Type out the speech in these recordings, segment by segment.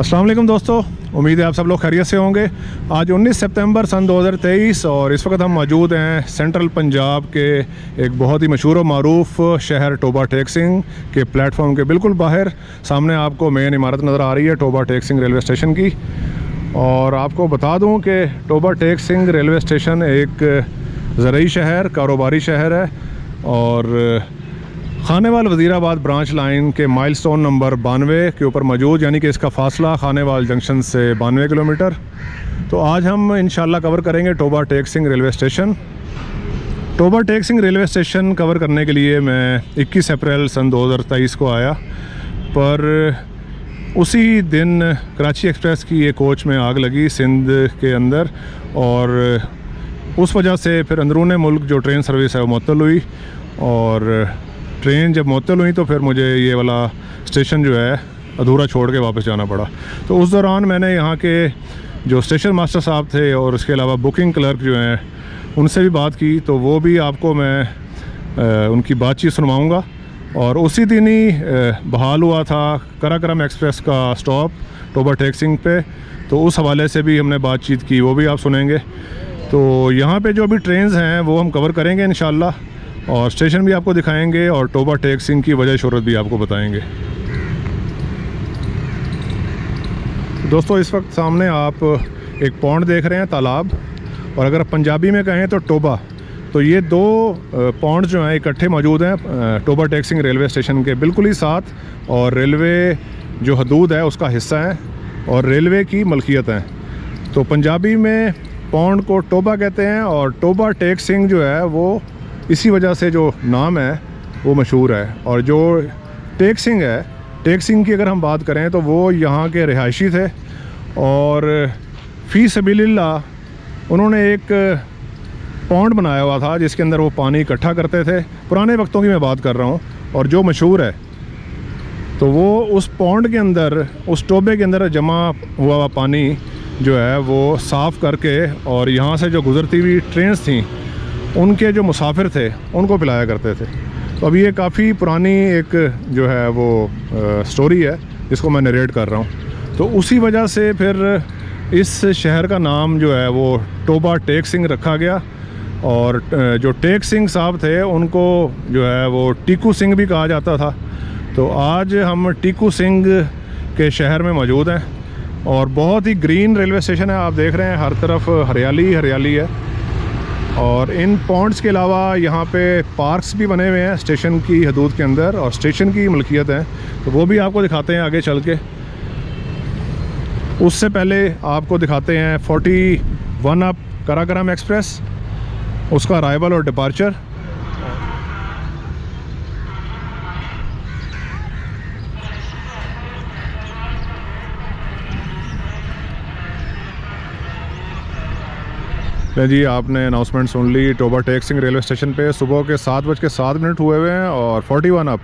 अस्सलाम वालेकुम दोस्तों, उम्मीद है आप सब लोग खैरियत से होंगे। आज 19 सितंबर सन 2023 और इस वक्त हम मौजूद हैं सेंट्रल पंजाब के एक बहुत ही मशहूर और मारूफ शहर टोबा टेक सिंह के प्लेटफॉर्म के बिल्कुल बाहर। सामने आपको मेन इमारत नज़र आ रही है टोबा टेक सिंह रेलवे स्टेशन की। और आपको बता दूं कि टोबा टेक सिंह रेलवे स्टेशन एक ज़रई शहर, कारोबारी शहर है और खानेवाल वज़ीराबाद ब्रांच लाइन के माइलस्टोन नंबर 92 के ऊपर मौजूद, यानी कि इसका फ़ासला खानेवाल जंक्शन से 92 किलोमीटर। तो आज हम इंशाल्लाह कवर करेंगे Toba Tek Singh railway station. Toba Tek Singh railway station cover करने के लिए मैं 21 अप्रैल सन 2023 को आया, पर उसी दिन कराची एक्सप्रेस की एक कोच में आग लगी सिंध के अंदर, और उस वजह से फिर अंदरून मुल्क जो ट्रेन सर्विस है वो मुअत्तल हुई। और ट्रेन जब मुअत्तल हुई तो फिर मुझे ये वाला स्टेशन जो है अधूरा छोड़ के वापस जाना पड़ा। तो उस दौरान मैंने यहाँ के जो स्टेशन मास्टर साहब थे और उसके अलावा बुकिंग क्लर्क जो हैं उनसे भी बात की, तो वो भी आपको मैं उनकी बातचीत सुनवाऊँगा। और उसी दिन ही बहाल हुआ था कराक्रम एक्सप्रेस का स्टॉप टोबा टेक सिंह पे, तो उस हवाले से भी हमने बातचीत की, वो भी आप सुनेंगे। तो यहाँ पे जो भी ट्रेन्स हैं वो हम कवर करेंगे इंशाल्लाह, और स्टेशन भी आपको दिखाएंगे और टोबा टेक सिंह की वजह शोहरत भी आपको बताएंगे। दोस्तों, इस वक्त सामने आप एक पौंड देख रहे हैं, तालाब, और अगर पंजाबी में कहें तो टोबा। तो ये दो पौंड जो हैं इकट्ठे मौजूद हैं टोबा टेक सिंह रेलवे स्टेशन के बिल्कुल ही साथ, और रेलवे जो हदूद है उसका हिस्सा है और रेलवे की मलकियत है। तो पंजाबी में पौंड को टोबा कहते हैं, और टोबा टेक सिंह जो है वो इसी वजह से जो नाम है वो मशहूर है। और जो टेक सिंह है, टेक सिंह की अगर हम बात करें तो वो यहाँ के रिहायशी थे, और फ़ी सबीलिल्लाह उन्होंने एक पौंड बनाया हुआ था जिसके अंदर वो पानी इकट्ठा करते थे। पुराने वक्तों की मैं बात कर रहा हूँ, और जो मशहूर है तो वो उस पौंड के अंदर, उस टोबे के अंदर जमा हुआ पानी जो है वो साफ़ करके, और यहाँ से जो गुज़रती हुई ट्रेन्स थी उनके जो मुसाफिर थे उनको पिलाया करते थे। तो अभी ये काफ़ी पुरानी एक जो है वो स्टोरी है जिसको मैं नरेट कर रहा हूँ। तो उसी वजह से फिर इस शहर का नाम जो है वो टोबा टेक सिंह रखा गया। और जो टेक सिंह साहब थे उनको जो है वो टीकू सिंह भी कहा जाता था। तो आज हम टीकू सिंह के शहर में मौजूद हैं, और बहुत ही ग्रीन रेलवे स्टेशन है। आप देख रहे हैं हर तरफ हरियाली ही हरियाली है। और इन पॉइंट्स के अलावा यहाँ पे पार्क्स भी बने हुए हैं स्टेशन की हदूद के अंदर, और स्टेशन की मलकियत है, तो वो भी आपको दिखाते हैं आगे चल के। उससे पहले आपको दिखाते हैं 41 अप कराक्रम एक्सप्रेस, उसका अराइवल और डिपार्चर। जी, आपने अनाउंसमेंट सुन ली। टोबा टेक सिंह रेलवे स्टेशन पे सुबह के 7:07 हुए हुए हैं, और 41 अप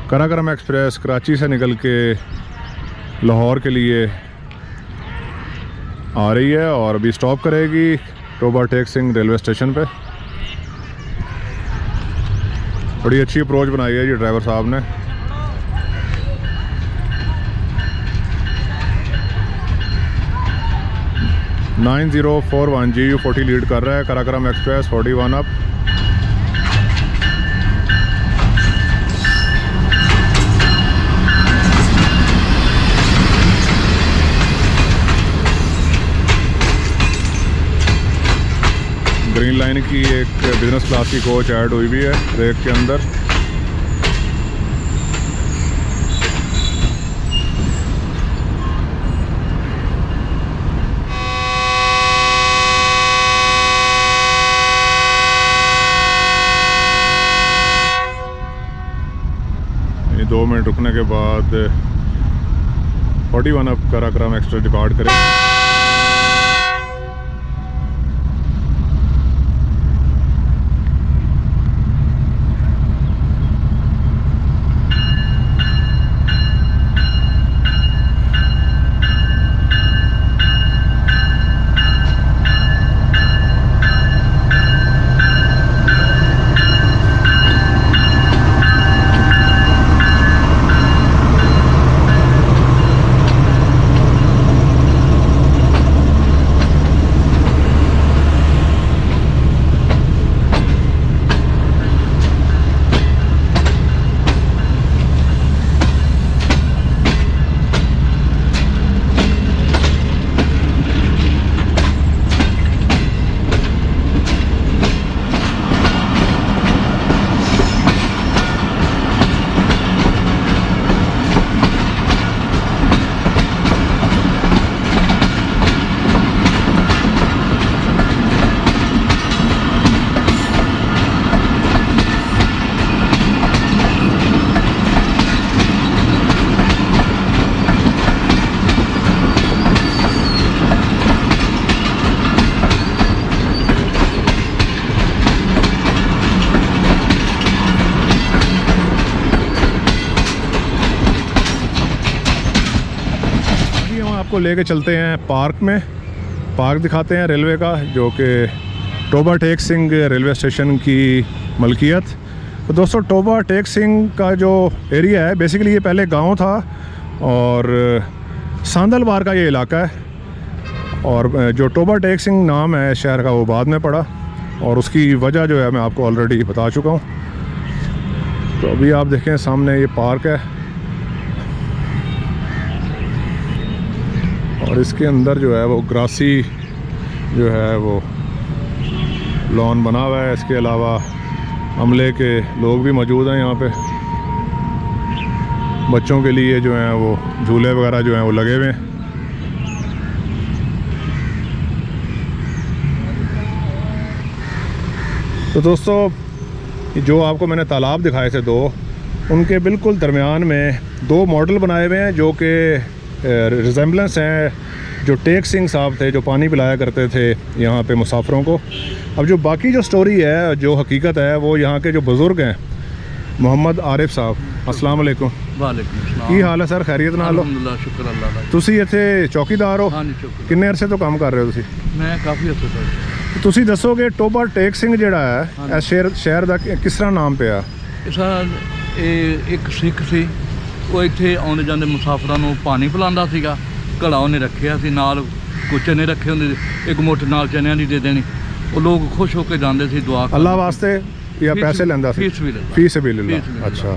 कराक्रम एक्सप्रेस कराची से निकल के लाहौर के लिए आ रही है, और अभी स्टॉप करेगी टोबा टेक सिंह रेलवे स्टेशन पे। बड़ी अच्छी अप्रोच बनाई है जी ड्राइवर साहब ने। (9041) GU40 लीड कर रहा है Karakoram express 41 up. Green line की एक बिजनेस क्लास की कोच ऐड हुई भी है रेक के अंदर। ये 2 मिनट रुकने के बाद 41 अप कराक्रम एक्सप्रेस डिपार्ट करें। आपको लेके चलते हैं पार्क में। पार्क दिखाते हैं रेलवे का, जो कि टोबा टेक सिंह रेलवे स्टेशन की मलकियत। तो दोस्तों टोबा टेक सिंह का जो एरिया है, बेसिकली ये पहले गांव था और सांदलबार का ये इलाका है। और जो टोबा टेक सिंह नाम है शहर का, वो बाद में पड़ा और उसकी वजह जो है मैं आपको ऑलरेडी बता चुका हूँ। तो अभी आप देखें सामने ये पार्क है और इसके अंदर जो है वो ग्रासी जो है वो लॉन बना हुआ है। इसके अलावा अमले के लोग भी मौजूद हैं यहाँ पे। बच्चों के लिए जो हैं वो झूले वगैरह जो हैं वो लगे हुए हैं। तो दोस्तों जो आपको मैंने तालाब दिखाए थे दो, उनके बिल्कुल दरमियान में दो मॉडल बनाए हुए हैं जो कि रिजेम्बलेंस हैं जो टेक सिंह साहब थे, जो पानी पिलाया करते थे यहाँ पे मुसाफिरों को। अब जो बाकी जो स्टोरी है, जो हकीकत है, वो यहाँ के जो बुज़ुर्ग हैं मोहम्मद आरिफ साहब। अस्सलाम वालेकुम। वालेकुम सलाम। की हाल है सर? खैरियत नाल हो? अल्हम्दुलिल्लाह, शुक्र अल्लाह दा। तुसी इत्थे चौकीदार हो? हाँ जी, शुक्र। किन्ने अरसे तो काम कर रहे हो तुसी? मैं काफ़ी अर्से तक। तुसी दसोगे टोबा टेक सिंह जिहड़ा है शहर ਦਾ किस तरह नाम ਪਿਆ? एक सिख सी, वो ਇੱਥੇ ਆਉਂਦੇ ਜਾਂਦੇ ਮੁਸਾਫਰਾਂ ਨੂੰ ਪਾਣੀ ਪਿਲਾਉਂਦਾ ਸੀਗਾ। ਘੜਾ ਉਹਨੇ ਰੱਖਿਆ ਸੀ, ਨਾਲ ਕੁਝ ਚਨੇ ਰੱਖੇ ਹੁੰਦੇ, ਇੱਕ ਮੁੱਠ ਨਾਲ ਚਨਿਆਂ ਦੀ ਦੇ ਦੇਣੀ। ਉਹ ਲੋਕ ਖੁਸ਼ ਹੋ ਕੇ ਜਾਂਦੇ ਸੀ ਦੁਆ ਕਰਨ। अल्लाह वास्ते या पैसे लेंदा सी? फी सबीलिल्लाह। अच्छा।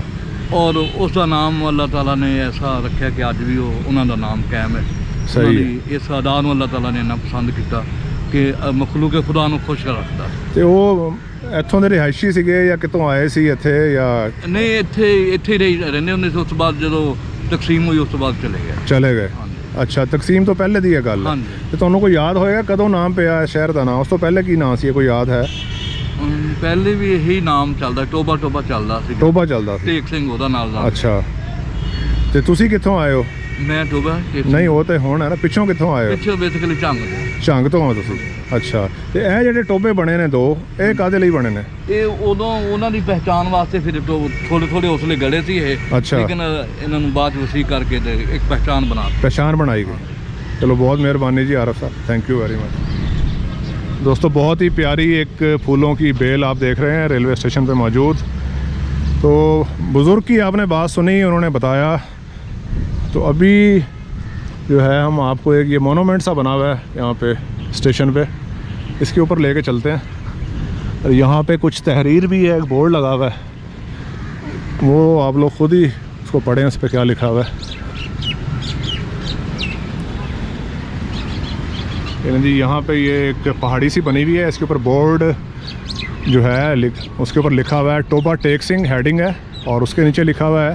और ਉਸ ਦਾ ਨਾਮ ਅੱਲਾਹ ਤਾਲਾ ਨੇ ਐਸਾ ਰੱਖਿਆ ਕਿ ਅੱਜ ਵੀ ਉਹ ਉਹਨਾਂ ਦਾ ਨਾਮ ਕਾਇਮ ਹੈ। ਸਹੀ। ਇਸ ਅਦਾ ਨੂੰ ਅੱਲਾਹ ਤਾਲਾ ਨੇ ਇੰਨਾ ਪਸੰਦ ਕੀਤਾ ਕਿ ਮਖਲੂਕ ਖੁਦਾ ਨੂੰ ਖੁਸ਼ ਰੱਖਦਾ। ਤੇ ਉਹ ਇੱਥੋਂ ਦੇ ਰਿਹਾਇਸ਼ੀ ਸੀਗੇ ਜਾਂ ਕਿਤੋਂ ਆਏ ਸੀ ਇੱਥੇ ਜਾਂ? ਨਹੀਂ, ਇੱਥੇ ਹੀ ਰਹਿੰਦੇ ਹੁੰਦੇ ਸੀ। ਉਸ ਤੋਂ ਬਾਅਦ ਜਦੋਂ ਤਕਸੀਮ ਹੋਈ, ਉਸ ਤੋਂ ਬਾਅਦ ਚਲੇ ਗਏ। ਅੱਛਾ, ਤਕਸੀਮ ਤੋਂ ਪਹਿਲੇ ਦੀ ਇਹ ਗੱਲ ਹੈ। ਤੇ ਤੁਹਾਨੂੰ ਕੋਈ ਯਾਦ ਹੋਏਗਾ ਕਦੋਂ ਨਾਮ ਪਿਆ ਸ਼ਹਿਰ ਦਾ ਨਾਮ? ਉਸ ਤੋਂ ਪਹਿਲੇ ਕੀ ਨਾਮ ਸੀ, ਕੋਈ ਯਾਦ ਹੈ? ਪਹਿਲੇ ਵੀ ਇਹੀ ਨਾਮ ਚੱਲਦਾ, ਟੋਬਾ ਚੱਲਦਾ ਸੀ। ਟੋਬਾ ਚੱਲਦਾ ਸੀ, ਟੇਕ ਸਿੰਘ ਉਹਦਾ ਨਾਲ ਦਾ। ਅੱਛਾ। ਤੇ ਤੁਸੀਂ ਕਿੱਥੋਂ ਆਏ ਹੋ? ਮੈਂ ਟੋਬਾ ਨਹੀਂ, ਉਹ ਤੇ ਹੁਣ ਹੈ ਨਾ, ਪਿੱਛੋਂ ਕਿੱਥੋਂ ਆਏ ਹੋ? ਪਿੱਛੋਂ ਬੇਸਿਕਲੀ ਝੰਗ ਤੋਂ ਹੋ ਤੁਸੀਂ? ਅੱਛਾ। ਤੇ ਇਹ ਜਿਹੜੇ ਟੋਬੇ ਬਣੇ ਨੇ ਦੋ, ਇਹ ਕਾਹਦੇ ਲਈ ਬਣੇ ਨੇ? ਇਹ ਉਦੋਂ ਉਹਨਾਂ ਦੀ ਪਹਿਚਾਣ ਵਾਸਤੇ ਫਿਰ ਥੋੜੇ ਉਸਲੇ ਗੜੇ ਸੀ ਇਹ। ਅੱਛਾ। ਲੇਕਿਨ ਇਹਨਾਂ ਨੂੰ ਬਾਅਦ ਵਸੀ ਕਰਕੇ ਤੇ ਇੱਕ ਪਹਿਚਾਣ ਬਣਾਈ गई। चलो बहुत मेहरबानी जी आरिफ साहब, थैंक यू वेरी मच। दोस्तों बहुत ही प्यारी एक फूलों की बेल आप देख रहे हैं रेलवे स्टेशन पे मौजूद। तो बुज़ुर्ग की आपने बात सुनी, उन्होंने बताया। तो अभी जो है हम आपको एक ये मोनूमेंट सा बना हुआ है यहाँ पे स्टेशन पे, इसके ऊपर लेके चलते हैं। और यहाँ पे कुछ तहरीर भी है, एक बोर्ड लगा हुआ है, वो आप लोग ख़ुद ही उसको पढ़ें, उस पर क्या लिखा हुआ है। जी यहाँ पे ये एक पहाड़ी सी बनी हुई है, इसके ऊपर बोर्ड जो है उसके ऊपर लिखा हुआ है टोबा टेक सिंह, हेडिंग है। और उसके नीचे लिखा हुआ है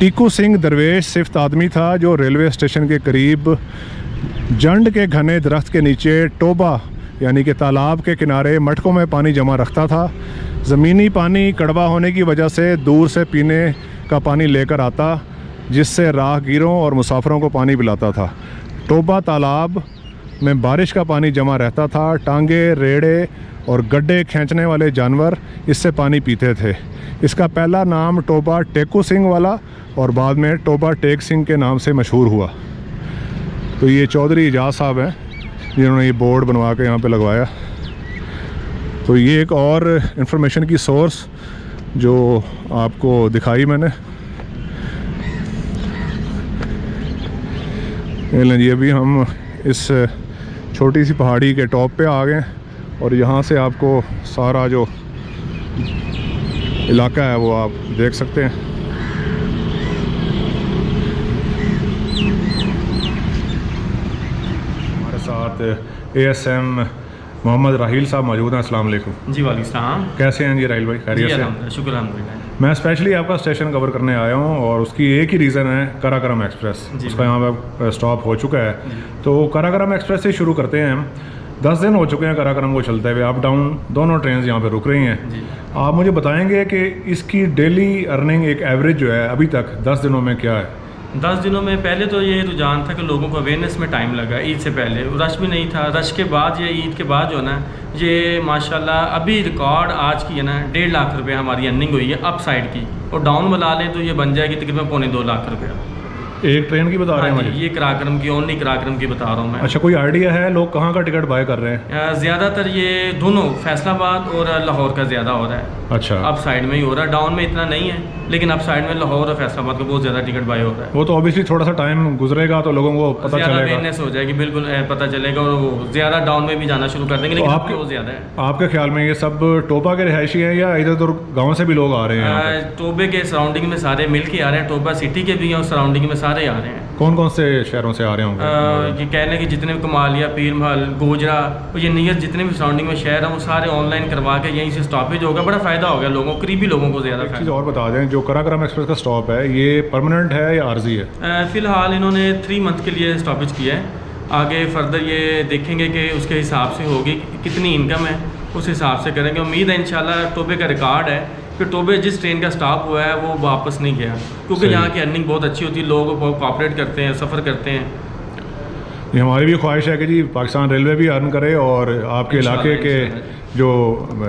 टीकू सिंह दरवेश सिफ्त आदमी था जो रेलवे स्टेशन के करीब जंड के घने दरख्त के नीचे टोबा यानी कि तालाब के किनारे मटकों में पानी जमा रखता था। ज़मीनी पानी कड़वा होने की वजह से दूर से पीने का पानी लेकर आता, जिससे राहगीरों और मुसाफिरों को पानी पिलाता था। टोबा तालाब में बारिश का पानी जमा रहता था। टांगे, रेड़े और गड्ढे खींचने वाले जानवर इससे पानी पीते थे। इसका पहला नाम टोबा टेकू सिंह वाला और बाद में टोबा टेक सिंह के नाम से मशहूर हुआ। तो ये चौधरी एजाज साहब हैं जिन्होंने ये बोर्ड बनवा के यहाँ पे लगवाया। तो ये एक और इन्फॉर्मेशन की सोर्स जो आपको दिखाई मैंने। जी अभी हम इस छोटी सी पहाड़ी के टॉप पे आ गए और यहाँ से आपको सारा जो इलाका है वो आप देख सकते हैं। हमारे साथ ASM मोहम्मद राहील साहब मौजूद हैं। अस्सलाम वालेकुम। जी वालेकुम सलाम। कैसे हैं जी राहील भाई? खैरियत से? शुक्र अल्हम्दुलिल्लाह। मैं स्पेशली आपका स्टेशन कवर करने आया हूँ और उसकी एक ही रीज़न है काराकोरम एक्सप्रेस। उसका यहाँ पे स्टॉप हो चुका है। तो काराकोरम एक्सप्रेस से शुरू करते हैं हम। 10 दिन हो चुके हैं काराकोरम को चलते हुए, अप डाउन दोनों ट्रेन यहाँ पे रुक रही हैं। आप मुझे बताएंगे कि इसकी डेली अर्निंग एक एवरेज जो है अभी तक 10 दिनों में क्या है? 10 दिनों में पहले तो ये रुझान था कि लोगों को अवेयरनेस में टाइम लगा। ईद से पहले रश भी नहीं था, रश के बाद ये ईद के बाद जो है ना, ये माशाल्लाह अभी रिकॉर्ड आज की है ना 1.5 लाख रुपए हमारी अर्निंग हुई है अप साइड की, और डाउन मिला लें तो ये बन जाएगी तकरीबन 2.25 लाख रुपया। एक ट्रेन की बता रहे हैं हाँ जी, मुझे? ये कराक्रम की, ओनली कराक्रम की बता रहा हूँ मैं। अच्छा, कोई आइडिया है लोग कहाँ का टिकट बाय कर रहे हैं? ज़्यादातर ये दोनों फैसलाबाद और लाहौर का ज़्यादा हो रहा है। अच्छा, अप साइड में ही हो रहा है, डाउन में इतना नहीं है, लेकिन अप साइड में लाहौर और फैसलाबाद का बहुत ज़्यादा टिकट बाय हो रहा है। वो तो ऑब्वियसली थोड़ा सा टाइम गुजरेगा तो लोगों को पता ज़्यादा चलेगा। अवेयरनेस हो जाएगी, बिल्कुल पता चलेगा, और वो ज़्यादा डाउन में भी जाना शुरू कर देंगे, लेकिन आपके वो ज़्यादा है। आपके ख्याल में ये सब टोबा के रिहायशी हैं या इधर उधर गाँव से भी लोग आ रहे हैं यहाँ पे? टोबे के सराउंडिंग में सारे मिल के आ रहे हैं, टोबा सिटी के भी हैं और सराउंडिंग में सारे आ रहे हैं। कौन कौन से शहरों से आ रहे होंगे? ये कहने कि जितने भी कमालिया, पीर महल, गोजरा और ये नियर जितने भी सराउंडिंग में शहर हैं वो सारे ऑनलाइन करवा के यहीं से स्टॉपेज होगा। बड़ा फ़ायदा हो गया लोगों को, करीबी लोगों को ज़्यादा एक चीज़ फ़ायदा। और बता दें, जो कराक्रम एक्सप्रेस का स्टॉप है ये परमानेंट है या आर्जी है? फ़िलहाल इन्होंने 3 मंथ के लिए स्टॉपेज किया है। आगे फर्दर ये देखेंगे कि उसके हिसाब से होगी, कितनी इनकम है उस हिसाब से करेंगे। उम्मीद है इंशाल्लाह। टोबे का रिकॉर्ड है कि टोबे जिस ट्रेन का स्टॉप हुआ है वो वापस नहीं गया, क्योंकि सही। यहाँ की अर्निंग बहुत अच्छी होती है, लोग बहुत कॉपरेट करते हैं, सफ़र करते हैं। ये हमारी भी ख्वाहिश है कि जी पाकिस्तान रेलवे भी अर्न करे और आपके इलाके के जो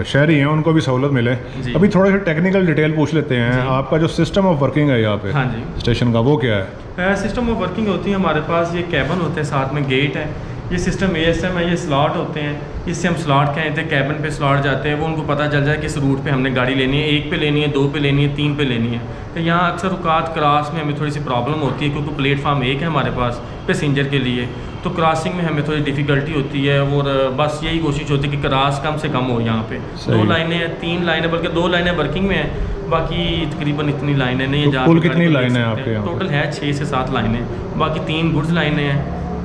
शहरी हैं उनको भी सहूलत मिले। जी। अभी थोड़ा सा टेक्निकल डिटेल पूछ लेते हैं। आपका जो सिस्टम ऑफ वर्किंग है यहाँ पे हाँ जी, स्टेशन का, वो क्या है? सिस्टम ऑफ वर्किंग होती है हमारे पास। ये कैबिन होते हैं, साथ में गेट है। ये सिस्टम ASM है, ये स्लॉट होते हैं, इससे हम स्लॉट कहते हैं, कैबिन पे स्लॉट जाते हैं, वो उनको पता चल जाए किस रूट पे हमने गाड़ी लेनी है, 1 पे लेनी है, 2 पे लेनी है, 3 पे लेनी है। तो यहाँ अक्सर औकात क्रॉस में हमें थोड़ी सी प्रॉब्लम होती है, क्योंकि प्लेटफार्म 1 है हमारे पास पैसेंजर के लिए, तो क्रॉसिंग में हमें थोड़ी डिफ़िकल्टी होती है। और बस यही कोशिश होती है कि क्रॉस कम से कम हो यहाँ पे। 2 लाइनें हैं, 3 लाइनें, बल्कि 2 लाइनें वर्किंग में हैं, बाकी तकरीबन इतनी लाइनें नहीं है। तो कुल कितनी लाइनें हैं आपके यहाँ पे? टोटल है 6 से 7 लाइनें, बाकी 3 गुड्स लाइनें हैं,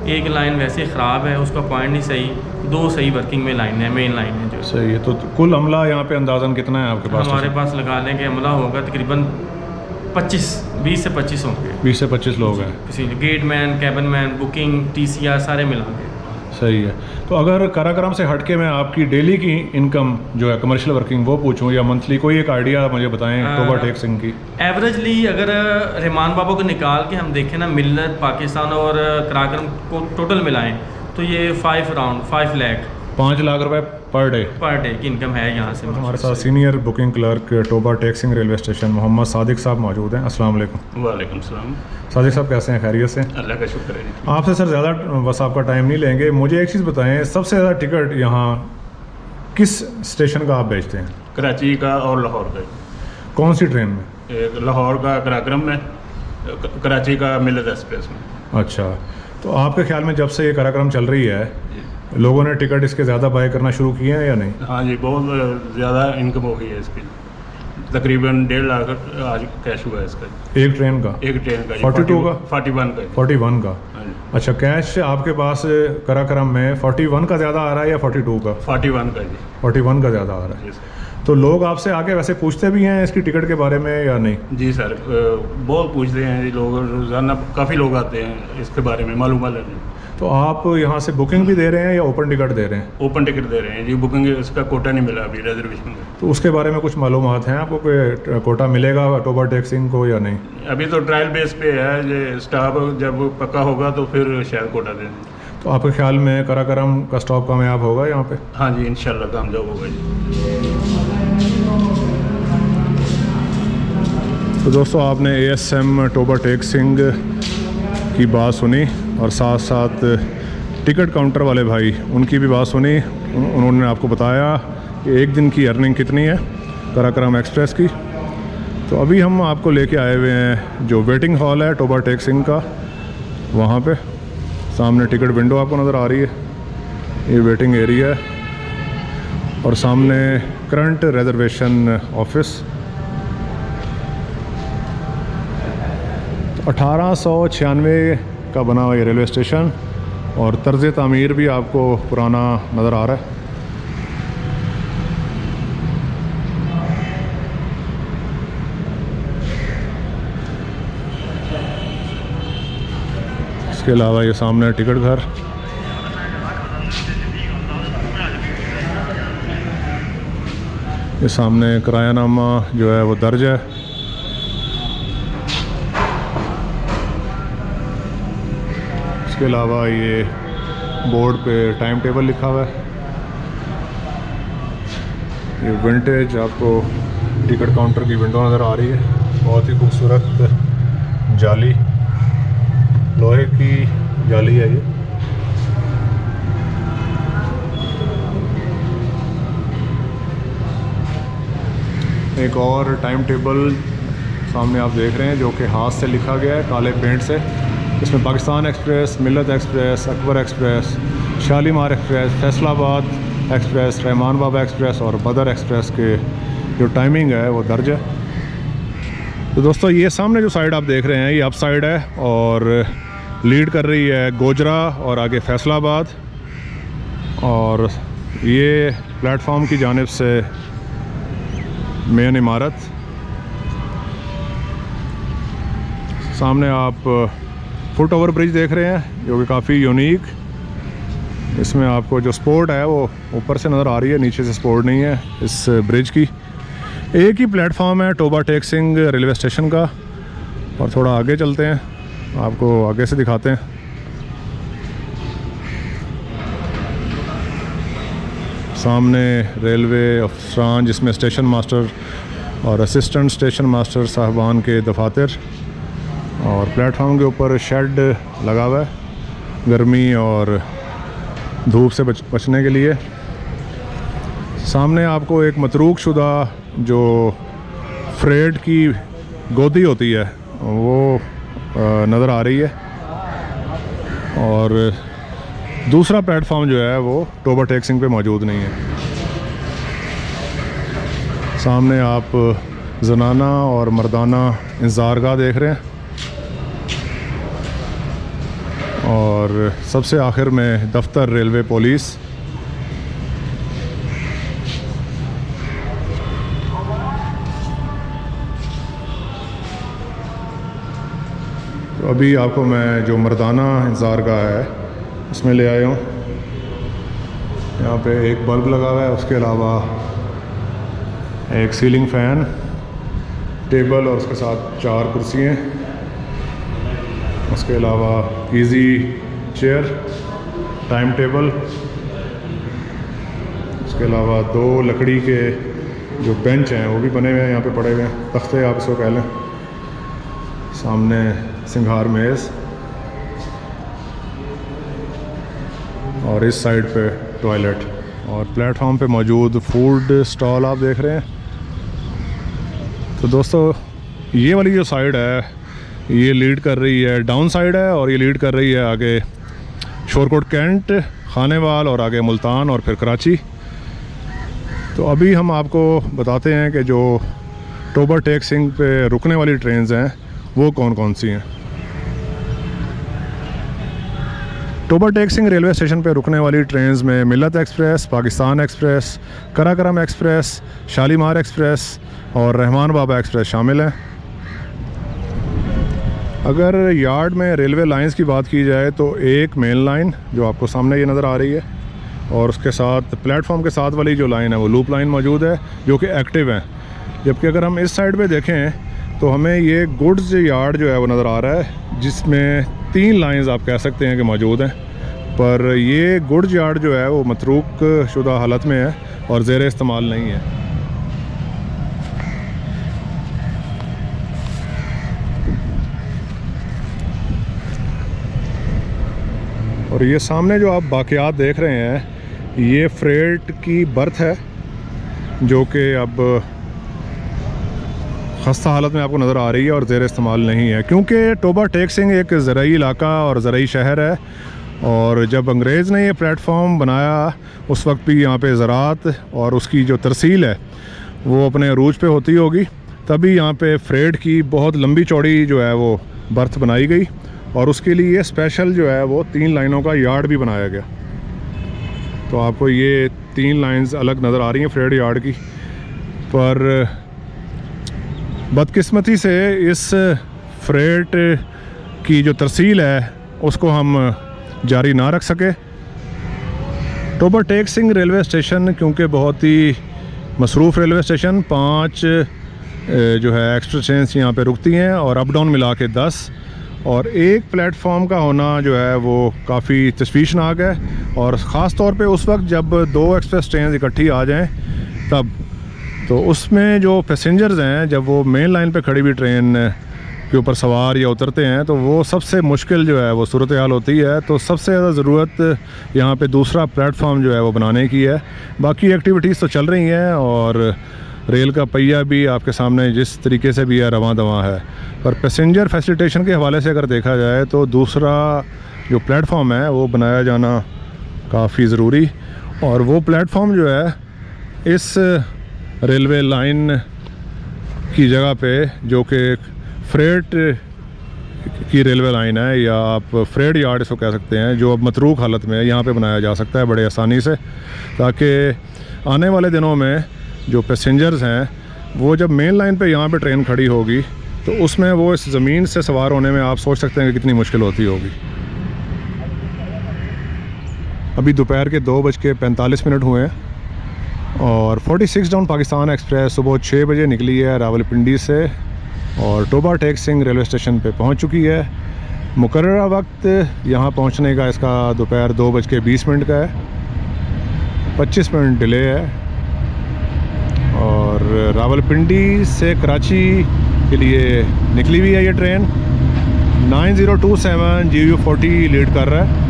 1 लाइन वैसे ख़राब है, उसका पॉइंट नहीं सही, 2 सही वर्किंग में लाइन है, मेन लाइन है जो। सही है। तो कुल अमला यहाँ पे अंदाज़न कितना है आपके पास? हमारे पास लगा लें कि अमला होगा तकरीबन 20 से 25 होंगे। 20 से 25 लोग हैं। किसी gate man, cabin man, booking, TCR सारे मिला के। सही है। तो अगर कराक्रम से हटके मैं आपकी डेली की इनकम जो है कमर्शियल वर्किंग वो पूछूं या मंथली, कोई एक आइडिया मुझे बताएं टोबा टेक्सिंग की। एवरेजली अगर रहमान बाबा को निकाल के हम देखें ना, मिल्लत, पाकिस्तान और कराक्रम को टोटल मिलाएं तो ये 5 लाख 5 लाख रुपए पर डे की इनकम है यहाँ से। हमारे साथ senior booking clerk Toba Tek Singh railway station Mohammad Sadiq साहब मौजूद हैं। अस्सलाम वालेकुम। वालेकुम सलाम। सादिक साहब कैसे हैं? खैरियत से? अल्लाह का शुक्र है। आपसे सर ज़्यादा बस आपका टाइम नहीं लेंगे, मुझे एक चीज़ बताएं, सबसे ज़्यादा टिकट यहाँ किस स्टेशन का आप बेचते हैं? कराची का और लाहौर का। कौन सी ट्रेन में? एक लाहौर का कराक्रम में, कराची का मिल्लत एक्सप्रेस में। अच्छा, तो आपके ख्याल में जब से ये कराक्रम चल रही है लोगों ने टिकट इसके ज़्यादा बाय करना शुरू किए हैं या नहीं? हाँ जी, बहुत ज़्यादा इनकम हो गई है इसकी, तकरीबन 1.5 लाख आज कैश हुआ है इसका। एक ट्रेन का? एक ट्रेन का 42 का? 41 का। हाँ जी, अच्छा, कैश आपके पास कराक्रम में 41 का ज़्यादा आ रहा है या 42 का? 41 का जी। 41 का ज़्यादा आ रहा है। जी सर। तो लोग आपसे आके वैसे पूछते भी हैं इसकी टिकट के बारे में या नहीं? जी सर, बहुत पूछते हैं लोग, रोज़ाना काफ़ी लोग आते हैं इसके बारे में मालूमात लेने। तो आप यहाँ से बुकिंग भी दे रहे हैं या ओपन टिकट दे रहे हैं? ओपन टिकट दे रहे हैं जी, बुकिंग इसका कोटा नहीं मिला अभी रिजर्वेशन का। तो उसके बारे में कुछ मालूमात हैं आपको कि कोटा मिलेगा टोबा टेक्सिंग को या नहीं? अभी तो ट्रायल बेस पे है, ये स्टाफ जब पक्का होगा तो फिर शायद कोटा दे दें। तो आपके ख्याल में कराक्रम का स्टॉप कामयाब होगा यहाँ पे? हाँ जी, इंशाल्लाह कामयाब होगा जी। तो दोस्तों, आपने ASM टोबा टेक्सिंग की बात सुनी और साथ साथ टिकट काउंटर वाले भाई उनकी भी बात सुनी। उन्होंने आपको बताया कि एक दिन की अर्निंग कितनी है कराक्रम एक्सप्रेस की। तो अभी हम आपको लेके आए हुए हैं जो वेटिंग हॉल है टोबा टेक्सिंग का, वहाँ पे सामने टिकट विंडो आपको नज़र आ रही है, ये वेटिंग एरिया है और सामने करंट रिजर्वेशन ऑफिस। 1896 का बना हुआ ये रेलवे स्टेशन और तर्ज तामीर भी आपको पुराना नज़र आ रहा है। इसके अलावा ये सामने टिकट घर, ये सामने किरायानामा जो है वो दर्ज है। इसके अलावा ये बोर्ड पे टाइम टेबल लिखा हुआ है। ये विंटेज आपको टिकट काउंटर की विंडो नज़र आ रही है, बहुत ही खूबसूरत जाली। लोहे की जाली है ये। एक और टाइम टेबल सामने आप देख रहे हैं जो कि हाथ से लिखा गया है काले पेंट से। इसमें Pakistan express, Millat express, Akbar express, Shalimar express, Faisalabad express, Rahman Baba express और बदर एक्सप्रेस के जो टाइमिंग है वो दर्ज है। तो दोस्तों ये सामने जो साइड आप देख रहे हैं ये अप साइड है और लीड कर रही है गोजरा और आगे फैसलाबाद, और ये प्लेटफॉर्म की जानिब से मेन इमारत। सामने आप फुट ओवर ब्रिज देख रहे हैं जो कि काफ़ी यूनिक। इसमें आपको जो स्पोर्ट है वो ऊपर से नज़र आ रही है, नीचे से स्पोर्ट नहीं है इस ब्रिज की। एक ही प्लेटफॉर्म है टोबा टेक सिंह रेलवे स्टेशन का। और थोड़ा आगे चलते हैं, आपको आगे से दिखाते हैं। सामने रेलवे अफसरान जिसमें स्टेशन मास्टर और असिस्टेंट स्टेशन मास्टर साहबान के दफातर, और प्लेटफॉर्म के ऊपर शेड लगा हुआ है गर्मी और धूप से बचने के लिए। सामने आपको एक मतरूक शुदा जो फ्रेट की गोदी होती है वो नज़र आ रही है, और दूसरा प्लेटफॉर्म जो है वो टोबा टेक सिंह पे मौजूद नहीं है। सामने आप जनाना और मर्दाना इंतज़ारगाह देख रहे हैं, और सबसे आखिर में दफ्तर रेलवे पुलिस। तो अभी आपको मैं जो मर्दाना इंतज़ारगाह है उसमें ले आया हूँ। यहाँ पे एक बल्ब लगा हुआ है, उसके अलावा एक सीलिंग फ़ैन, टेबल और उसके साथ 4 कुर्सियाँ, उसके अलावा इजी चेयर, टाइम टेबल, उसके अलावा 2 लकड़ी के जो बेंच हैं वो भी बने हुए हैं, यहाँ पे पड़े हुए हैं, तख्ते आप इसको कह लें। सामने सिंघार मेज़, और इस साइड पे टॉयलेट, और प्लेटफॉर्म पे मौजूद फूड स्टॉल आप देख रहे हैं। तो दोस्तों ये वाली जो साइड है ये लीड कर रही है डाउन साइड है, और ये लीड कर रही है आगे शोरकोट कैंट, खानेवाल और आगे मुल्तान और फिर कराची। तो अभी हम आपको बताते हैं कि जो टोबा टेक सिंह पे रुकने वाली ट्रेन्स हैं वो कौन कौन सी हैं। टोबा टेक सिंह रेलवे स्टेशन पे रुकने वाली ट्रेन्स में Millat express, Pakistan express, Karakoram express, Shalimar express और रहमान बाबा एक्सप्रेस शामिल हैं। अगर यार्ड में रेलवे लाइंस की बात की जाए तो एक मेन लाइन जो आपको सामने ये नज़र आ रही है, और उसके साथ प्लेटफॉर्म के साथ वाली जो लाइन है वो लूप लाइन मौजूद है जो कि एक्टिव है। जबकि अगर हम इस साइड पे देखें तो हमें ये गुड्स यार्ड जो है वो नज़र आ रहा है, जिसमें 3 लाइंस आप कह सकते हैं कि मौजूद हैं, पर ये गुड्स यार्ड जो है वो मतरूक शुदा हालत में है और ज़ेर इस्तेमाल नहीं है। और ये सामने जो आप बाक़ियात देख रहे हैं ये फ्रेट की बर्थ है जो कि अब खस्ता हालत में आपको नज़र आ रही है और ज़ेर इस्तेमाल नहीं है, क्योंकि टोबा टेक सिंह एक ज़राई इलाका और ज़राई शहर है, और जब अंग्रेज़ ने ये प्लेटफॉर्म बनाया उस वक्त भी यहाँ पे ज़राअत और उसकी जो तरसील है वो अपने अरूज पे होती होगी, तभी यहाँ पे फ्रेट की बहुत लंबी चौड़ी जो है वो बर्थ बनाई गई, और उसके लिए स्पेशल जो है वो 3 लाइनों का यार्ड भी बनाया गया। तो आपको ये 3 लाइंस अलग नज़र आ रही हैं फ्रेट यार्ड की, पर बदकिस्मती से इस फ्रेट की जो तरसील है उसको हम जारी ना रख सके। टोबा टेक सिंह रेलवे स्टेशन क्योंकि बहुत ही मसरूफ़ रेलवे स्टेशन, 5 जो है एक्सप्रेस ट्रेन्स यहाँ पे रुकती हैं और अप डाउन मिला के 10, और एक प्लेटफॉर्म का होना जो है वो काफ़ी तशवीशनाक है, और ख़ास तौर पे उस वक्त जब 2 एक्सप्रेस ट्रेन इकट्ठी आ जाएं तब, तो उसमें जो पैसेंजर्स हैं जब वो मेन लाइन पे खड़ी हुई ट्रेन के ऊपर सवार या उतरते हैं तो वो सबसे मुश्किल जो है वो सूरत हाल होती है। तो सबसे ज़्यादा ज़रूरत यहाँ पे दूसरा प्लेटफॉर्म जो है वो बनाने की है। बाकी एक्टिविटीज़ तो चल रही हैं और रेल का पहिया भी आपके सामने जिस तरीके से भी है रवां दवां है। पर पैसेंजर फैसिलिटेशन के हवाले से अगर देखा जाए तो दूसरा जो प्लेटफॉर्म है वो बनाया जाना काफ़ी ज़रूरी, और वो प्लेटफॉर्म जो है इस रेलवे लाइन की जगह पे जो कि फ्रेट की रेलवे लाइन है या आप फ्रेट यार्ड इसको कह सकते हैं, जो अब मतरूक हालत में है, यहाँ पे बनाया जा सकता है बड़े आसानी से, ताकि आने वाले दिनों में जो पैसेंजर्स हैं वो जब मेन लाइन पे यहाँ पे ट्रेन खड़ी होगी तो उसमें वो इस ज़मीन से सवार होने में आप सोच सकते हैं कि कितनी मुश्किल होती होगी। अभी दोपहर के 2:45 हुए हैं और 46 डाउन पाकिस्तान एक्सप्रेस सुबह 6 बजे निकली है रावलपिंडी से और टोबा टेक सिंह रेलवे स्टेशन पे पहुंच चुकी है। मुकर्ररा वक्त यहाँ पहुंचने का इसका दोपहर 2:20 का है, 25 मिनट डिले है। और रावलपिंडी से कराची के लिए निकली हुई है ये ट्रेन। 9027 GU40 लीड कर रहा है।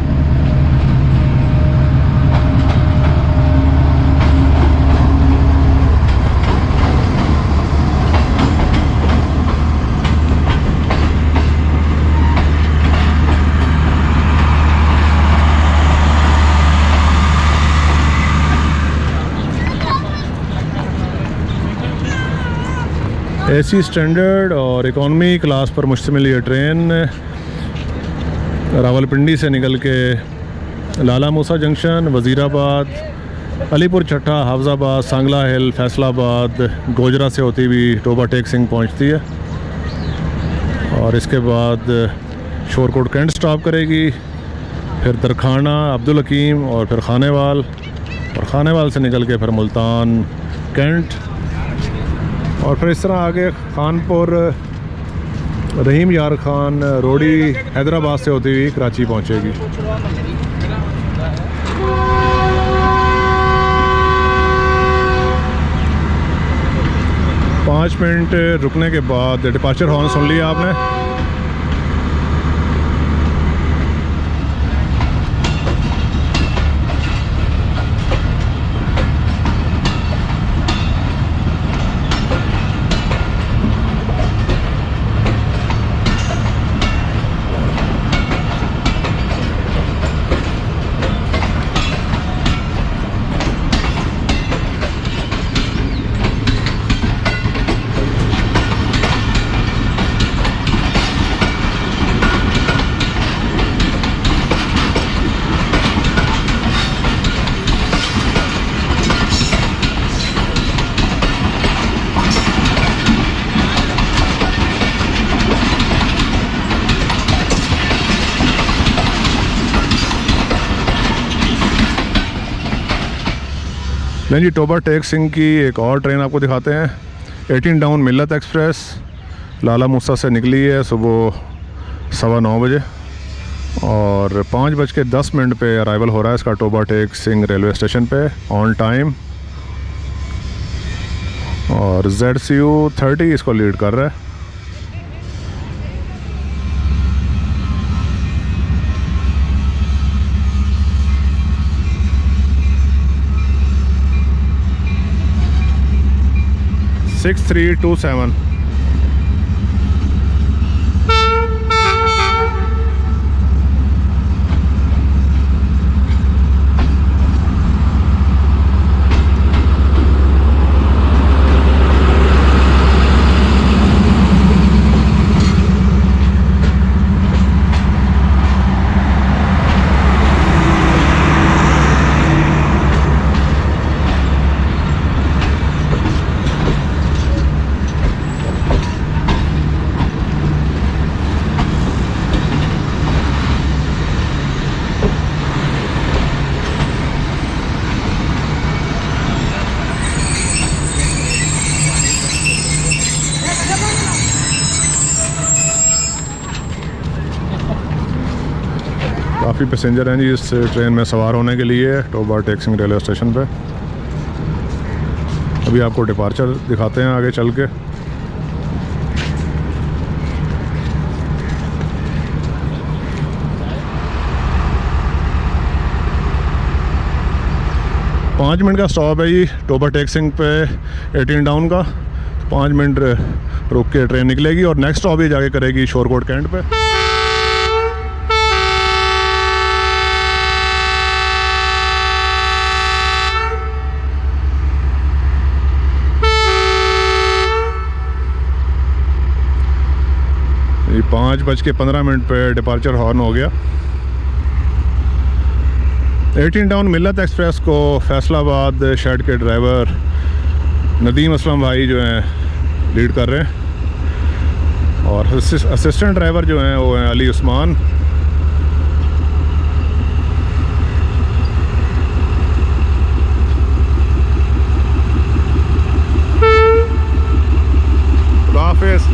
एसी स्टैंडर्ड और इकॉनमी क्लास पर मुश्तमिल ये ट्रेन रावलपिंडी से निकल के लाला मूसा जंक्शन, वज़ीराबाद, अलीपुर चट्टा, हाफजाबाद, सांगला हिल, फैसलाबाद, गोजरा से होती हुई टोबा टेक सिंह पहुंचती है और इसके बाद शोरकोट कैंट स्टॉप करेगी, फिर दरखाना, अब्दुल हकीम और फिर खानेवाल, और खानेवाल से निकल के फिर मुल्तान, कैंट, और फिर इस तरह आगे खानपुर, रहीम यार खान, रोडी, हैदराबाद से होती हुई कराची पहुंचेगी। पाँच मिनट रुकने के बाद डिपार्चर हॉर्न सुन लिया आपने। नहीं जी, टोबा टेक सिंह की एक और ट्रेन आपको दिखाते हैं। 18 डाउन मिल्लत एक्सप्रेस लाला मूसा से निकली है सुबह 9:15 बजे और 5:10 पे अराइवल हो रहा है इसका टोबा टेक सिंह रेलवे स्टेशन पे ऑन टाइम, और ZCU 30 इसको लीड कर रहा है। सिक्स 327 काफ़ी पैसेंजर हैं जी इस ट्रेन में सवार होने के लिए टोबा टेक सिंह रेलवे स्टेशन पे। अभी आपको डिपार्चर दिखाते हैं आगे चल के। 5 मिनट का स्टॉप है जी टोबा टेक्सिंग पे 18 डाउन का। 5 मिनट रुक के ट्रेन निकलेगी और नेक्स्ट स्टॉप ये जाके करेगी शोरकोट कैंट पे। ये 5:15 पे डिपार्चर हॉर्न हो गया। 18 डाउन मिल्लत एक्सप्रेस को फैसलाबाद शेड के ड्राइवर नदीम असलम भाई जो हैं लीड कर रहे हैं और असिस्टेंट ड्राइवर जो हैं वो हैं अली उस्मान। खुदा हाफिज़।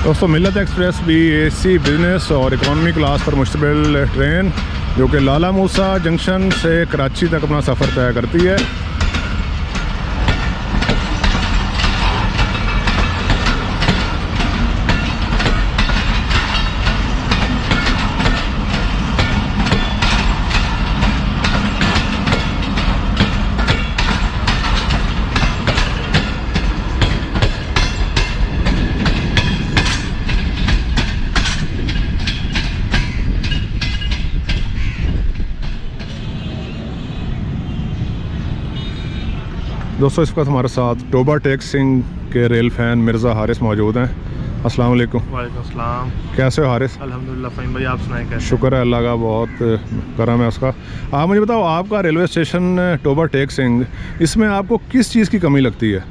दोस्तों मिल्लत एक्सप्रेस भी एसी बिजनेस और इकॉनमी क्लास पर मुश्तमिल ट्रेन जो कि लाला मूसा जंक्शन से कराची तक अपना सफ़र तय करती है। दोस्तों इस वक्त हमारे साथ टोबा टेक्सिंग के रेल फ़ैन मिर्ज़ा हारिस मौजूद हैं। अस्सलाम वालेकुम। वालेकुम अस्सलाम। कैसे हो हारिस? अल्हम्दुलिल्लाह फ़हीम भाई, आप सुनाएं कैसे? शुक्र है अल्लाह का, बहुत करम है उसका। आप मुझे बताओ आपका रेलवे स्टेशन टोबा टेक्सिंग, इसमें आपको किस चीज़ की कमी लगती है?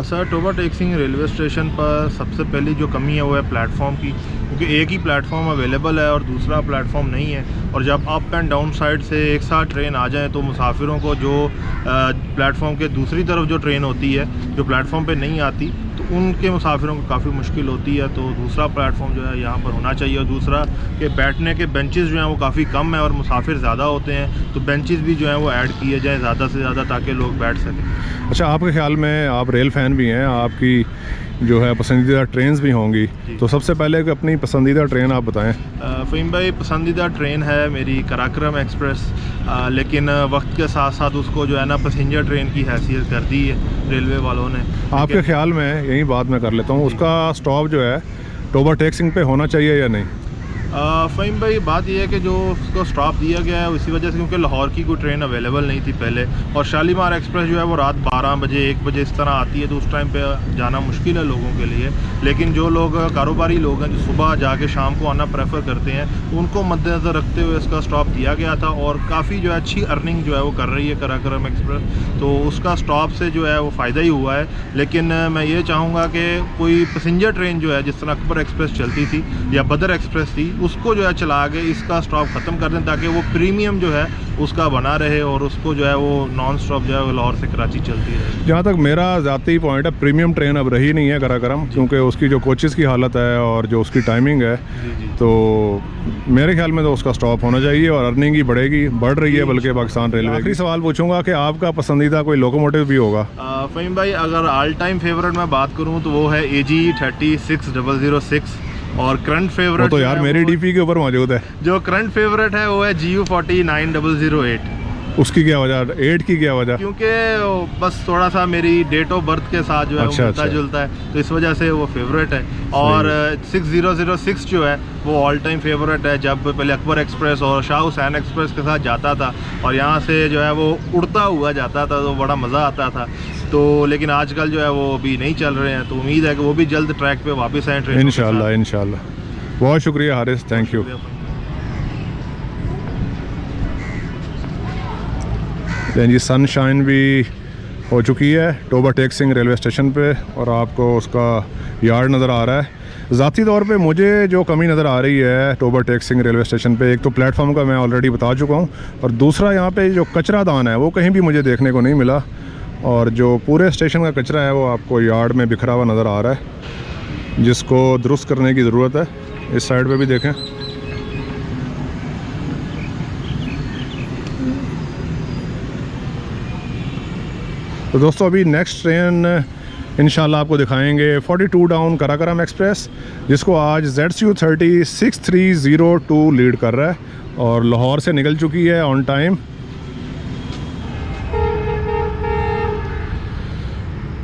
Sir Toba Tek Singh railway station पर सबसे पहली जो कमी है वो है प्लेटफॉर्म की, क्योंकि एक ही प्लेटफॉर्म अवेलेबल है और दूसरा प्लेटफॉर्म नहीं है। और जब अप एंड डाउन साइड से एक साथ ट्रेन आ जाए तो मुसाफिरों को जो प्लेटफॉर्म के दूसरी तरफ जो ट्रेन होती है जो प्लेटफॉर्म पे नहीं आती, तो उनके मुसाफिरों को काफ़ी मुश्किल होती है। तो दूसरा प्लेटफॉर्म जो है यहाँ पर होना चाहिए। और दूसरा कि बैठने के बेंचेस जो हैं वो काफ़ी कम है और मुसाफिर ज़्यादा होते हैं, तो बेंचेस भी जो हैं वो ऐड किए जाएँ ज़्यादा से ज़्यादा ताकि लोग बैठ सकें। अच्छा, आपके ख्याल में, आप रेल फ़ैन भी हैं, आपकी जो है पसंदीदा ट्रेन्स भी होंगी, तो सबसे पहले अपनी पसंदीदा ट्रेन आप बताएं। फ़हीम भाई, पसंदीदा ट्रेन है मेरी कराक्रम एक्सप्रेस, लेकिन वक्त के साथ साथ उसको जो है ना पैसेंजर ट्रेन की हैसियत कर दी है रेलवे वालों ने। आपके ख्याल में, यही बात मैं कर लेता हूँ, उसका स्टॉप जो है टोबा टेक्सिंग पे होना चाहिए या नहीं? फ़हीम भाई, बात यह है कि जो उसको स्टॉप दिया गया है इसी वजह से क्योंकि लाहौर की कोई ट्रेन अवेलेबल नहीं थी पहले, और शालीमार एक्सप्रेस जो है वो रात 12 बजे 1 बजे इस तरह आती है, तो उस टाइम पे जाना मुश्किल है लोगों के लिए। लेकिन जो लोग कारोबारी लोग हैं जो सुबह जाके शाम को आना प्रेफर करते हैं, उनको मद्देनज़र रखते हुए इसका स्टॉप दिया गया था और काफ़ी जो है अच्छी अर्निंग जो है वो कर रही है कराक्रम एक्सप्रेस। तो उसका स्टॉप से जो है वो फ़ायदा ही हुआ है। लेकिन मैं ये चाहूँगा कि कोई पैसेंजर ट्रेन जो है जिस तरह अकबर एक्सप्रेस चलती थी या बदर एक्सप्रेस थी, उसको जो है चला के इसका स्टॉप ख़त्म कर दें ताकि वो प्रीमियम जो है उसका बना रहे और उसको जो है वो नॉन स्टॉप जो है वो लाहौर से कराची चलती रहे। जहाँ तक मेरा ज़ाती पॉइंट है, प्रीमियम ट्रेन अब रही नहीं है कराक्रम, क्योंकि उसकी जो कोचेज़ की हालत है और जो उसकी टाइमिंग है, तो मेरे ख्याल में तो उसका स्टॉप होना चाहिए और अर्निंग ही बढ़ रही है बल्कि पाकिस्तान रेलवे। आखिरी सवाल पूछूंगा कि आपका पसंदीदा कोई लोकोमोटिव भी होगा? फ़हीम भाई, अगर ऑल टाइम फेवरेट मैं बात करूँ तो वो है AG 36006 और करंट फेवरेट तो यार मेरी डीपी के ऊपर मौजूद है। जो करंट फेवरेट है वो है GU 49008। उसकी क्या वजह, 8 की क्या वजह? क्योंकि बस थोड़ा सा मेरी डेट ऑफ बर्थ के साथ जो है अच्छा, वो मिलता अच्छा। जुलता है, तो इस वजह से वो फेवरेट है। और 6006 जो है वो ऑल टाइम फेवरेट है। जब पहले अकबर एक्सप्रेस और शाह हुसैन एक्सप्रेस के साथ जाता था और यहाँ से जो है वो उड़ता हुआ जाता था तो बड़ा मज़ा आता था। तो लेकिन आजकल जो है वो अभी नहीं चल रहे हैं, तो उम्मीद है कि वो भी जल्द ट्रैक पे वापस आएँ ट्रेन। इंशाल्लाह इंशाल्लाह। बहुत शुक्रिया हारिस, थैंक यू। जी सनशाइन भी हो चुकी है टोबा टेक सिंह रेलवे स्टेशन पे और आपको उसका यार्ड नज़र आ रहा है। ज़ाती तौर पे मुझे जो कमी नज़र आ रही है टोबा टेक सिंह रेलवे स्टेशन पे, एक तो प्लेटफॉर्म का मैं ऑलरेडी बता चुका हूँ, और दूसरा यहाँ पे जो कचरा दान है वो कहीं भी मुझे देखने को नहीं मिला, और जो पूरे स्टेशन का कचरा है वो आपको यार्ड में बिखरा हुआ नज़र आ रहा है, जिसको दुरुस्त करने की ज़रूरत है। इस साइड पे भी देखें। तो दोस्तों अभी नेक्स्ट ट्रेन इंशाल्लाह आपको दिखाएंगे 42 डाउन कराकरम एक्सप्रेस, जिसको आज ZCU30 6302 लीड कर रहा है और लाहौर से निकल चुकी है ऑन टाइम।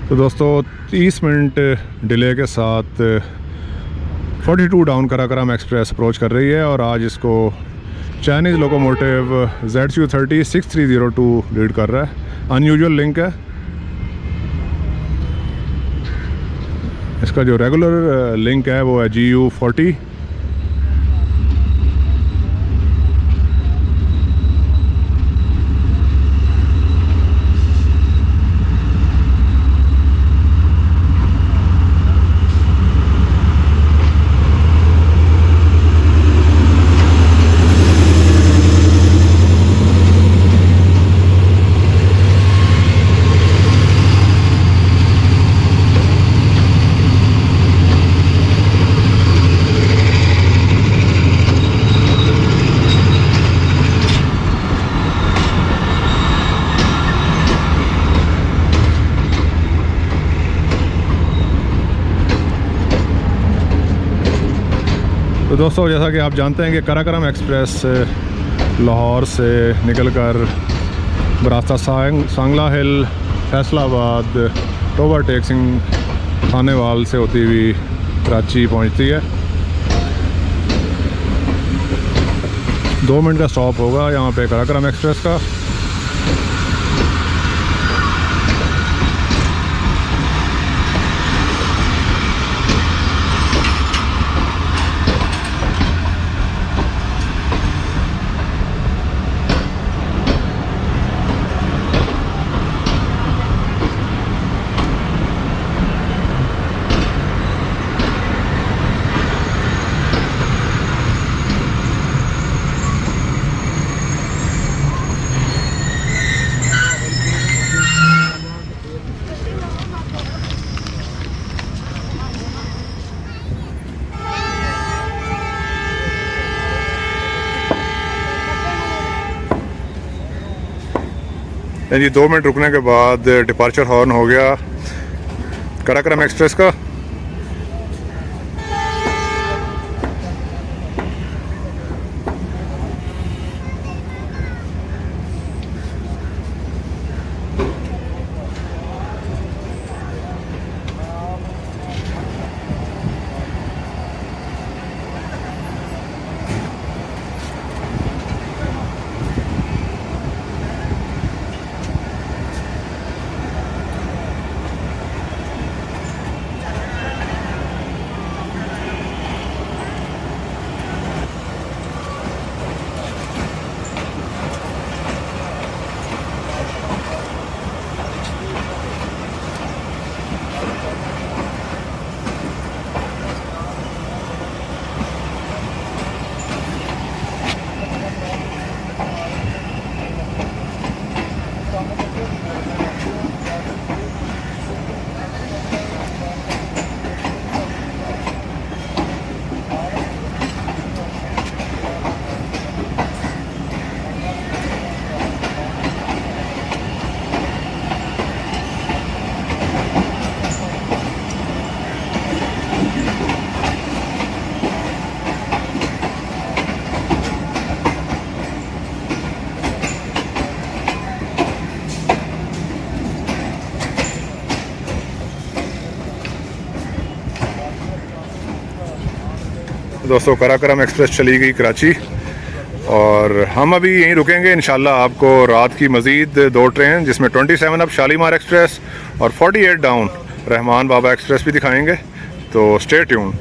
तो दोस्तों 30 मिनट डिले के साथ 42 डाउन कराकरम एक्सप्रेस अप्रोच कर रही है और आज इसको चाइनीज़ लोकोमोटिव ZCU30 6302 लीड कर रहा है। अनयूजुअल लिंक है। इसका जो रेगुलर लिंक है वो है GU40। तो दोस्तों जैसा कि आप जानते हैं कि कराकरम एक्सप्रेस लाहौर से निकलकर बरास्ता सांगला हिल, फैसलाबाद, टोबा टेक सिंह, खानेवाल से होती हुई कराची पहुंचती है। 2 मिनट का स्टॉप होगा यहाँ पे कराकरम एक्सप्रेस का। जी 2 मिनट रुकने के बाद डिपार्चर हॉर्न हो गया कराकरम एक्सप्रेस का। दोस्तों कराकरम एक्सप्रेस चली गई कराची और हम अभी यहीं रुकेंगे। इंशाल्लाह आपको रात की मज़ीद 2 ट्रेन जिसमें 27 अप शालीमार एक्सप्रेस और 48 डाउन रहमान बाबा एक्सप्रेस भी दिखाएंगे, तो स्टे ट्यून।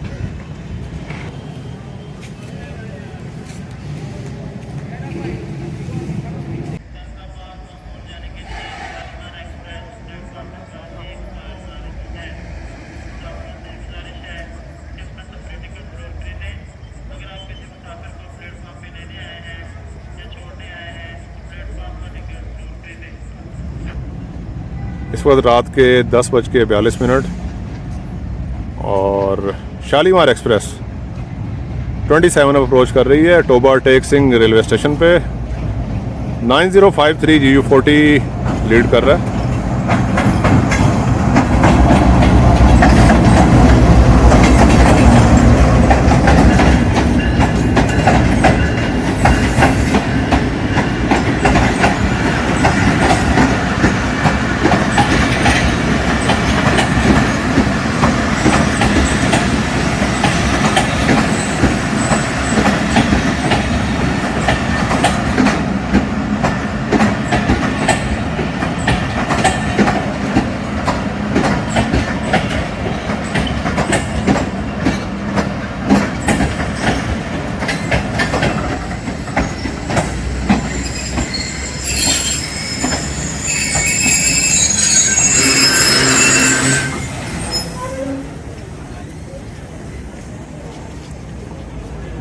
इस वक्त रात के 10:42 और शालीमार एक्सप्रेस 27 अप्रोच कर रही है टोबा टेक सिंह रेलवे स्टेशन पे। 9053 GU40 लीड कर रहा है।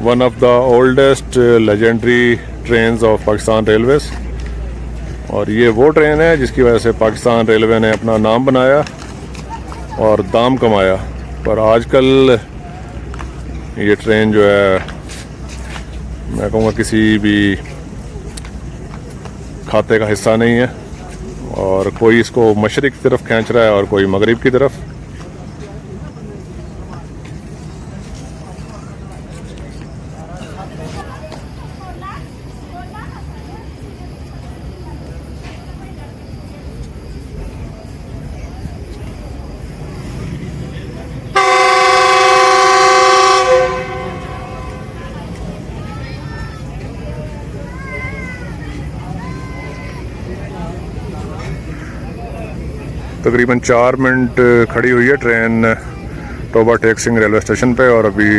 One of the oldest legendary trains of Pakistan railways, और ये वो ट्रेन है जिसकी वजह से पाकिस्तान रेलवे ने अपना नाम बनाया और दाम कमाया। पर आजकल ये ट्रेन जो है मैं कहूँगा किसी भी खाते का हिस्सा नहीं है, और कोई इसको मशरिक़ की तरफ खींच रहा है और कोई मगरिब की तरफ। तकरीबन 4 मिनट खड़ी हुई है train Toba Tek Singh railway station पे और अभी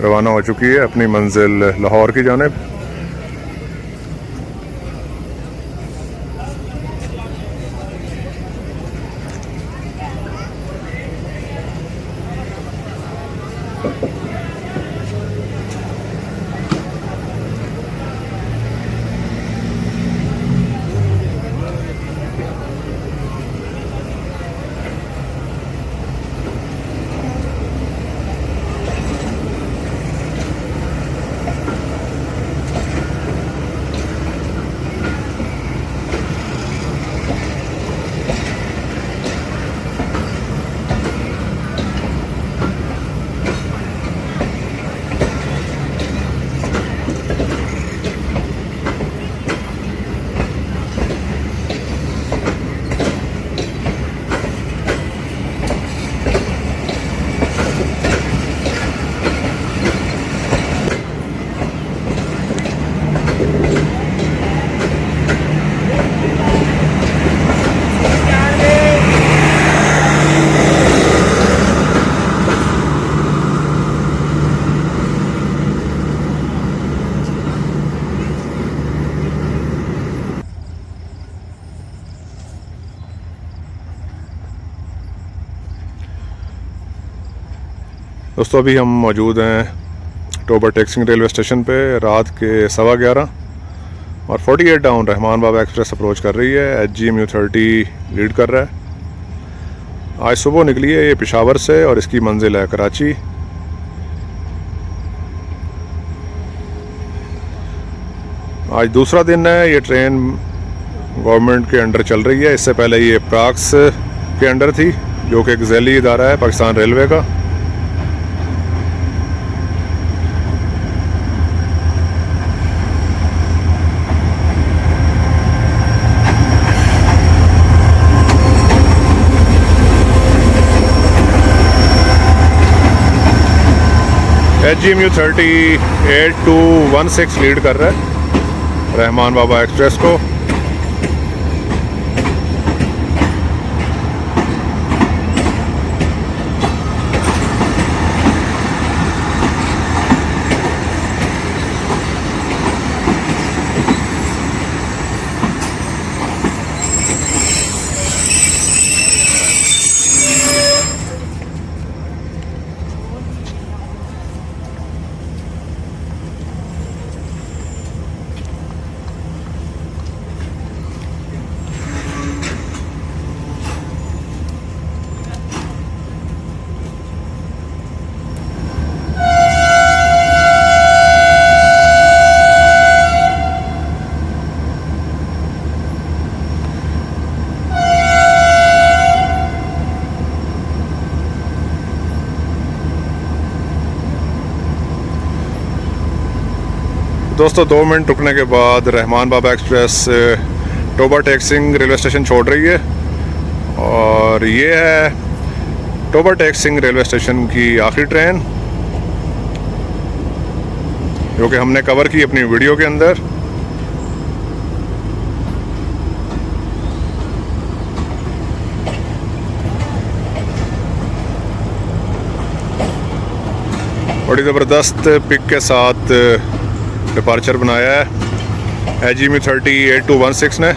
रवाना हो चुकी है अपनी मंजिल लाहौर की जानिब। दोस्तों अभी हम मौजूद हैं टोबा टेक सिंह रेलवे स्टेशन पे रात के 11:15 और 48 down Rehman Baba express approach कर रही है। HGMU30 लीड कर रहा है। आज सुबह निकली है ये पेशावर से और इसकी मंजिल है कराची। आज दूसरा दिन है, ये ट्रेन गवर्नमेंट के अंडर चल रही है। इससे पहले ये प्राक्स के अंडर थी जो कि एक ज़ैली इदारा है पाकिस्तान रेलवे का। HGMU 38-216 लीड कर रहा है रहमान बाबा एक्सप्रेस को। दोस्तों 2 मिनट रुकने के बाद Rahman Baba express Toba Tek Singh railway station छोड़ रही है और ये है टोबा टेक्सिंग रेलवे स्टेशन की आखिरी ट्रेन जो कि हमने कवर की अपनी वीडियो के अंदर। बड़ी ज़बरदस्त पिक के साथ डिपार्चर बनाया है HGMU 38-216 ने।